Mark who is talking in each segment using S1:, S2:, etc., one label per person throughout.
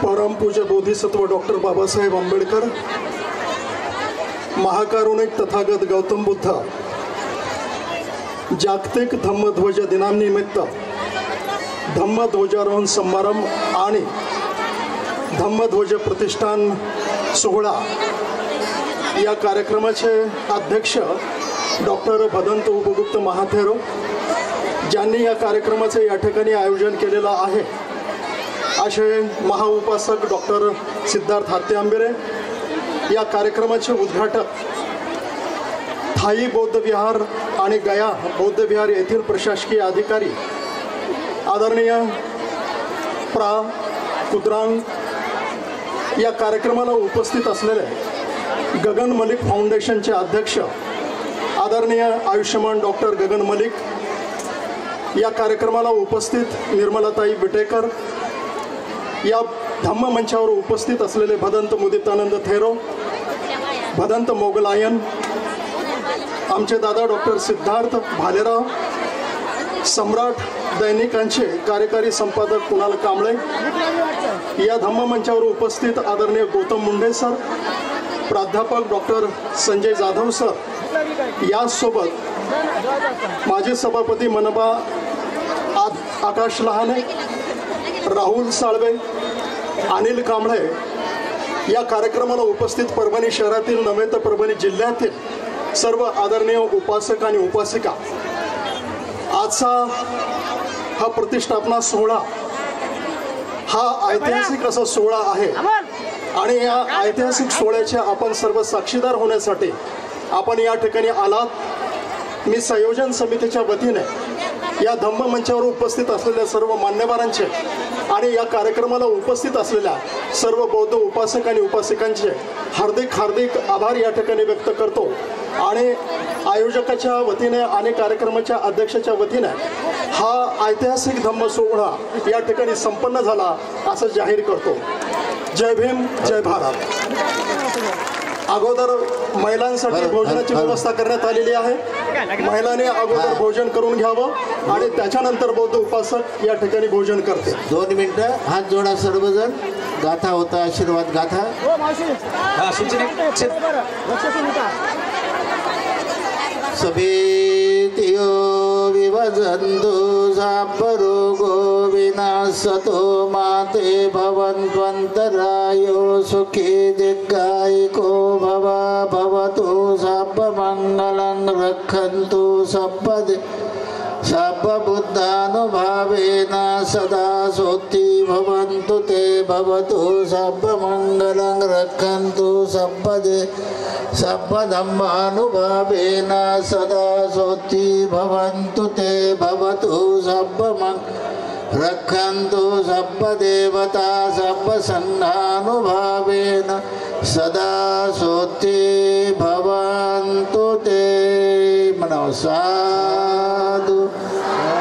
S1: परमपूज्य बोधिसत्व डॉक्टर बाबासाहेब आंबेडकर, महाकारुणिक तथागत गौतम बुद्ध जागतिक धम्मध्वज दिनानिमित्त धम्मध्वजारोहण समारंभ आणि धम्मध्वज प्रतिष्ठान सोहळा या कार्यक्रमाचे अध्यक्ष डॉक्टर भदंत उपगुप्त महाथेरो, ज्यांनी या कार्यक्रमाचे या ठिकाणी आयोजन केलेलं आहे, असे महाउपासक डॉक्टर सिद्धार्थ हात्याआंबेरे, या कार्यक्रमाचे उद्घाटक थाई बौद्ध विहार आणि गया बौद्ध विहार येथील प्रशासकीय अधिकारी आदरणीय प्रा कुद्रांग, या कार्यक्रमाला उपस्थित असलेले गगन मलिक फाउंडेशनचे अध्यक्ष आदरणीय आयुष्यमान डॉक्टर गगन मलिक, या कार्यक्रमाला उपस्थित निर्मलाताई बिटेकर, या धम्म मंचावर उपस्थित असलेले भदंत मुदितानंद थेरो, भदंत मोगलायन, आमचे दादा डॉक्टर सिद्धार्थ भालेराव, सम्राट दैनिकांचे कार्यकारी संपादक कुणाल कांबळे, या धम्म मंचावर उपस्थित आदरणीय गौतम मुंडे सर, प्राध्यापक डॉक्टर संजय जाधव सर, यासोबत माजी सभापती मनपा आकाश लहाने, राहुल साळवे, अनिल कांबळे, या कार्यक्रमाला उपस्थित परभणी शहरातील नव्हे तर परभणी जिल्ह्यातील सर्व आदरणीय उपासक आणि उपासिका, आजचा हा प्रतिष्ठापना सोहळा हा ऐतिहासिक असा सोहळा आहे आणि या ऐतिहासिक सोहळ्याचे आपण सर्व साक्षीदार होण्यासाठी आपण या ठिकाणी आलात। मी संयोजन समितीच्या वतीने या धम्म मंचावर उपस्थित असलेल्या सर्व मान्यवरांचे आणि या कार्यक्रमाला उपस्थित असलेल्या सर्व बौद्ध उपासक आणि उपासिकांचे हार्दिक आभार या ठिकाणी व्यक्त करतो आणि आयोजकाच्या वतीने आणि कार्यक्रमाच्या अध्यक्षाच्या वतीने हा ऐतिहासिक धम्म सोहळा या ठिकाणी संपन्न झाला असं जाहीर करतो। जय भीम, जय भारत। अगोदर महिलांसाठी भोजनाची व्यवस्था करण्यात आलेली आहे। महिलांनी अगोदर भोजन करून घ्यावं आणि त्याच्यानंतर बौद्ध उपासक या ठिकाणी भोजन करते।
S2: 2 मिनिटं हात जोडा सर्वजण, गाथा होता आशीर्वाद गाथा। सभेतियो विभजन्तु सापरोगो विनाशतो माते भवन्त्वन्तरायो सुखी दीर्घायिको भवतु सर्वमङ्गलं रक्षन्तु सर्वबुद्धानुभावेन सदा सोत्ति भवन्तु ते भवतु सर्वमङ्गलं रक्षन्तु सर्वधम्मानुभावेन सदा सोत्ति भवन्तु ते भवतु सर्वमङ्गलं रक्षन्तु सर्वदेवता सर्वसङ्घानुभावेन सदा सोत्ति भवन्तु ते। मनो साधु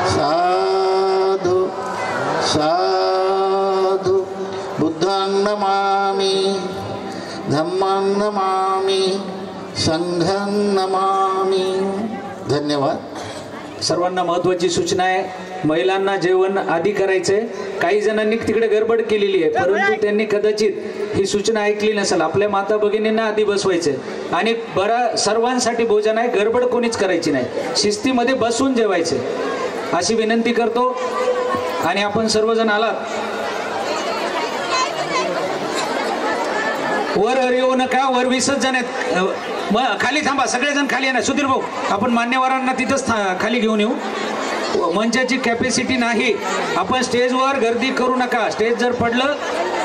S2: साधु साधु। बुद्धं नमामि, धम्मं नमामि, संघं नमामि। धन्यवाद।
S3: सर्वांना महत्त्वाची सूचना आहे, महिलांना जेवण आधी करायचंय। काही जणांनी तिकडे गडबड केलेली आहे, परंतु त्यांनी कदाचित ही सूचना ऐकली नसेल। आपल्या माता भगिनींना आधी बसवायचंय आणि सर्वांसाठी भोजन आहे, गडबड कोणीच करायची नाही, शिस्तीमध्ये बसून जेवायचे अशी विनंती करतो। आणि आपण सर्वजण आलात, वर येऊ नका, वर 20 जण आहेत, खाली थांबा, सगळेजण खाली येणार। सुधीर भाऊ, आपण मान्यवरांना तिथंच खाली घेऊन येऊ, मंचाची कॅपॅसिटी नाही, आपण स्टेजवर गर्दी करू नका, स्टेज जर पडलं